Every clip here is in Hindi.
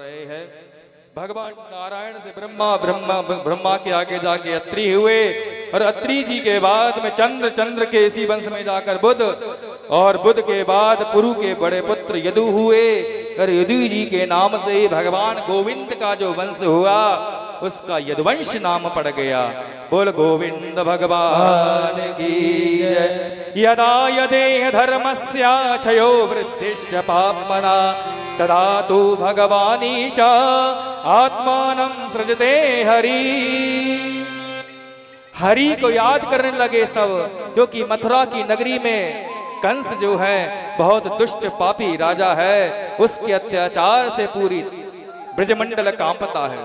रहे हैं। भगवान नारायण से ब्रह्मा के आगे जाके अत्रि हुए और अत्रि जी के बाद में चंद्र के इसी वंश में जाकर बुध और बुध के बाद पुरु के बड़े पुत्र यदु हुए और यदु जी के नाम से ही भगवान गोविंद का जो वंश हुआ उसका यदुवंश नाम पड़ गया। बोल गोविंद भगवान की जय। यदा यदेह धर्मस्य क्षयो वृद्धिश्च पाप्मना तदा तु भगवानीशा आत्मानं सृजते हरि। हरि को याद करने लगे सब, क्योंकि मथुरा की नगरी में कंस जो है बहुत दुष्ट पापी राजा है, उसके अत्याचार से पूरी ब्रजमंडल कांपता है।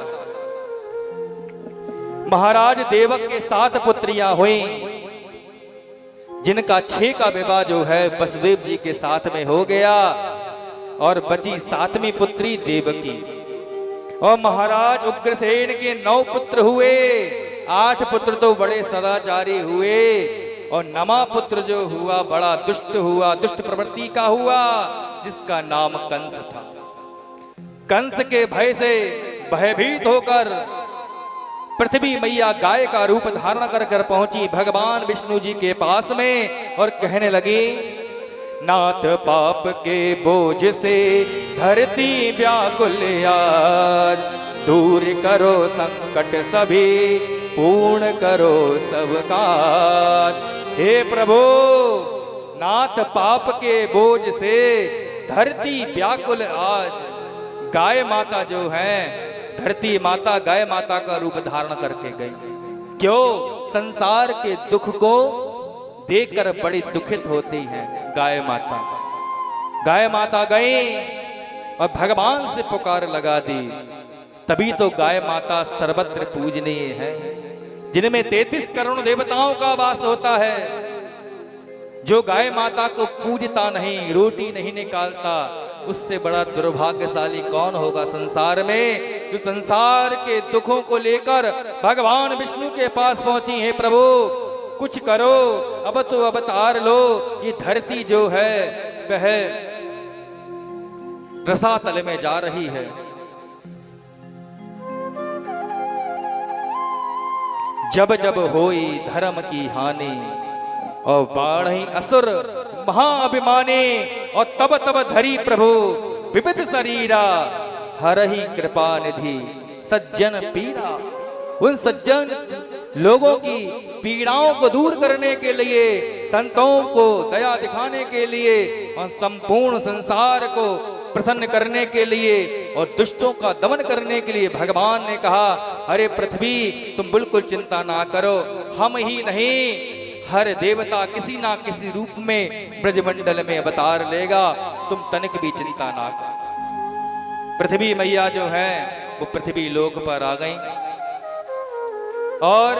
महाराज देवक के 7 पुत्रियां हुई, जिनका 6 का विवाह जो है वसुदेव जी के साथ में हो गया और बची 7वीं पुत्री देवकी। और महाराज उग्रसेन के 9 पुत्र हुए, 8 पुत्र तो बड़े सदाचारी हुए और 9वां पुत्र जो हुआ बड़ा दुष्ट हुआ, दुष्ट प्रवृत्ति का हुआ, जिसका नाम कंस था। कंस के भय से भयभीत होकर पृथ्वी मैया गाय का रूप धारण कर पहुंची भगवान विष्णु जी के पास में और कहने लगी, नाथ पाप के बोझ से धरती व्याकुल आज, दूर करो संकट सभी पूर्ण करो सब काज। हे प्रभु, नाथ पाप के बोझ से धरती व्याकुल आज। गाय माता जो है, धरती माता गाय माता का रूप धारण करके गई। क्यों? संसार के दुख को देखकर बड़ी दुखित होती है गाय माता। गाय माता गई और भगवान से पुकार लगा दी। तभी तो गाय माता सर्वत्र पूजनीय है, जिनमें 33 करोड़ देवताओं का वास होता है। जो गाय माता को पूजता नहीं, रोटी नहीं निकालता, उससे बड़ा दुर्भाग्यशाली कौन होगा संसार में। जो संसार के दुखों को लेकर भगवान विष्णु के पास पहुंची है, प्रभु कुछ करो, अब तो अवतार लो। ये धरती जो है वह रसातल में जा रही है। जब जब होई धर्म की हानि और बाढ़ी असुर महाअभिमानी, और तब तब धरी प्रभु विविध शरीरा, हरहि कृपा निधि सज्जन पीड़ा। उन सज्जन लोगों की पीड़ाओं को दूर करने के लिए, संतों को दया दिखाने के लिए और संपूर्ण संसार को प्रसन्न करने के लिए और दुष्टों का दमन करने के लिए भगवान ने कहा, अरे पृथ्वी तुम बिल्कुल चिंता ना करो, हम ही नहीं हर देवता किसी ना किसी रूप में ब्रजमंडल में अवतार लेगा, तुम तनिक भी चिंता ना करो। पृथ्वी मैया जो है वो पृथ्वी लोक पर आ गई और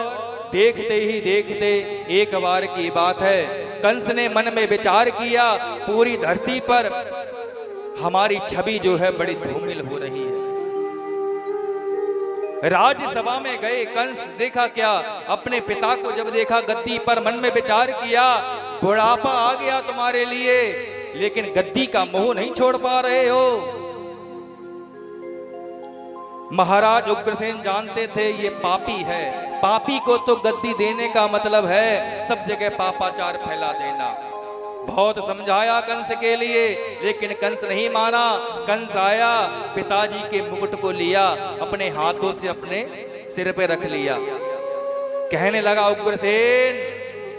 देखते ही देखते एक बार की बात है, कंस ने मन में विचार किया, पूरी धरती पर हमारी छवि जो है बड़ी धूमिल हो रही है। राज्यसभा में गए कंस, देखा क्या, अपने पिता को जब देखा गद्दी पर, मन में विचार किया, बुढ़ापा आ गया तुम्हारे लिए, लेकिन गद्दी का मोह नहीं छोड़ पा रहे हो। महाराज उग्रसेन जानते थे ये पापी है, पापी को तो गद्दी देने का मतलब है सब जगह पापाचार फैला देना। बहुत समझाया कंस के लिए, लेकिन कंस नहीं माना। कंस आया, पिताजी के मुकुट को लिया, अपने हाथों से अपने सिर पे रख लिया, कहने लगा, उग्रसेन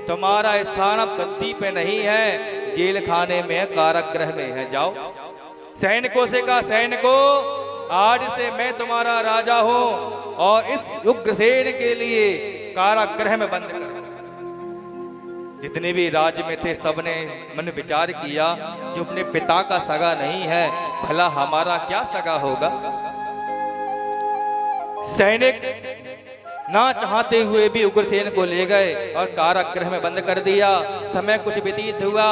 तुम्हारा स्थान अब गद्दी पे नहीं है, जेल खाने में, कारागृह में है, जाओ। सैनिकों से कहा, सैनिकों आज से मैं तुम्हारा राजा हूं और इस उग्रसेन के लिए कारागृह में बंद कर। जितने भी राज्य में थे सबने मन विचार किया, जो अपने पिता का सगा नहीं है, भला हमारा क्या सगा होगा। सैनिक ना चाहते हुए भी उग्रसेन को ले गए और कारागृह में बंद कर दिया। समय कुछ व्यतीत हुआ,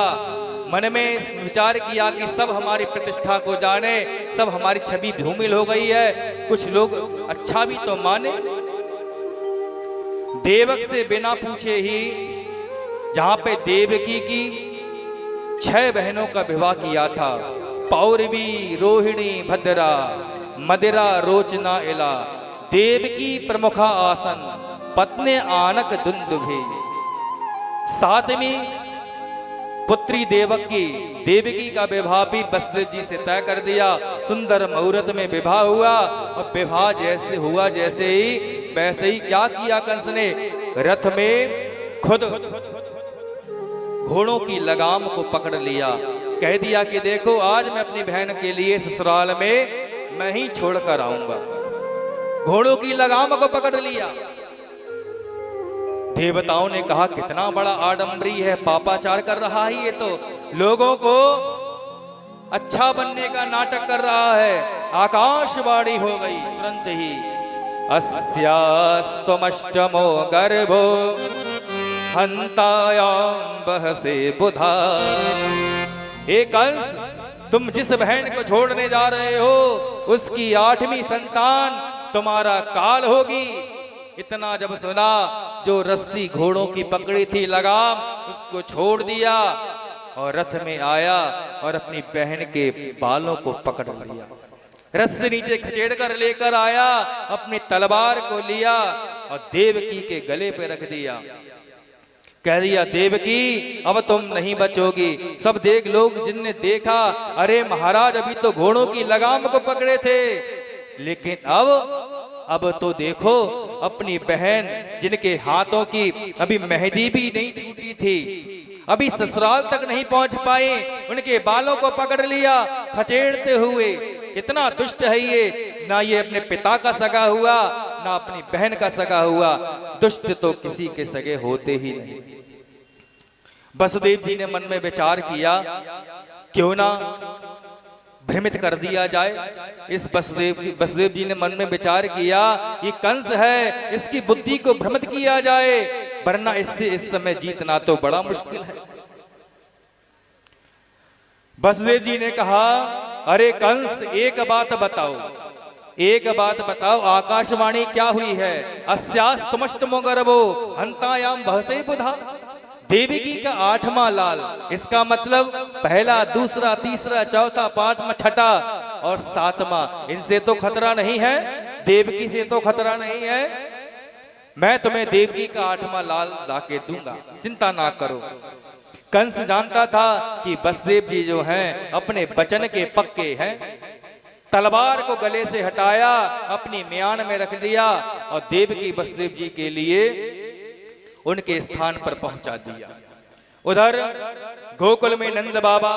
मन में विचार किया कि सब हमारी प्रतिष्ठा को जाने, सब हमारी छवि धूमिल हो गई है, कुछ लोग अच्छा भी तो माने। देवक से बिना पूछे ही, जहां पे देवकी की 6 बहनों का विवाह किया था, पौरवी, रोहिणी, भद्रा, मदिरा रोचना इला, देवकी प्रमुखा आसन पत्ने आनक दुंदुभे। सातवीं पुत्री देवकी का विवाह भी वसुदेव जी से तय कर दिया। सुंदर मुहूर्त में विवाह हुआ और विवाह जैसे हुआ जैसे ही वैसे ही क्या किया कंस ने, रथ में खुद घोड़ों की लगाम को पकड़ लिया। कह दिया कि देखो आज मैं अपनी बहन के लिए ससुराल में मैं ही छोड़कर आऊंगा। घोड़ों की लगाम को पकड़ लिया। देवताओं ने कहा कितना बड़ा आडंबरी है, पापाचार कर रहा है ये तो, लोगों को अच्छा बनने का नाटक कर रहा है। आकाशवाणी हो गई तुरंत ही, अस्यास्तमष्टमो गर्भो हंतायाम बहसे बुधा। हे कंस, तुम जिस बहन को छोड़ने जा रहे हो उसकी 8वीं संतान तुम्हारा काल होगी। इतना जब सुना, जो रस्सी घोड़ों की पकड़ी थी लगाम उसको छोड़ दिया और रथ में आया और अपनी बहन के बालों को पकड़ लिया। रथ से नीचे खचेड़ कर लेकर आया, अपनी तलवार को लिया और देवकी के गले पे रख दिया। कह दिया देवकी अब तुम नहीं बचोगी। सब देख लोग जिनने देखा, अरे महाराज अभी तो घोड़ों की लगाम को पकड़े थे, लेकिन अब तो देखो अपनी बहन जिनके हाथों की अभी मेहंदी भी नहीं छूटी थी, अभी ससुराल तक नहीं पहुंच पाए, उनके बालों को पकड़ लिया खचेड़ते हुए। कितना दुष्ट है ये, ना ये अपने पिता का सगा हुआ ना अपनी बहन का सगा हुआ। दुष्ट तो किसी के सगे होते ही नहीं। वसुदेव जी ने मन में विचार किया, क्यों ना भ्रमित कर दिया जाए। इस वसुदेव जी ने मन में विचार किया, ये कंस है, इसकी बुद्धि को भ्रमित किया जाए, वरना इससे इस समय जीतना तो बड़ा मुश्किल है। वसुदेव जी ने कहा, अरे कंस एक बात बताओ, एक बात बताओ, आकाशवाणी क्या हुई है? अस्यास्तमष्टमो गर्भो हंतायाम बहसे बुधा। देवकी का 8वां लाल, इसका मतलब पहला, दूसरा, तीसरा, चौथा, 5वां, छठा और 7वां, इनसे तो खतरा नहीं है, देवकी से तो खतरा नहीं है। मैं तुम्हें देवकी का 8वां लाल लाके दूंगा, चिंता ना करो। कंस जानता था कि वसुदेव जी जो हैं अपने वचन के पक्के हैं। तलवार को गले से हटाया, अपनी म्यान में रख दिया और देवकी वसुदेव जी के लिए उनके स्थान पर पहुंचा दिया। उधर गोकुल में नंद बाबा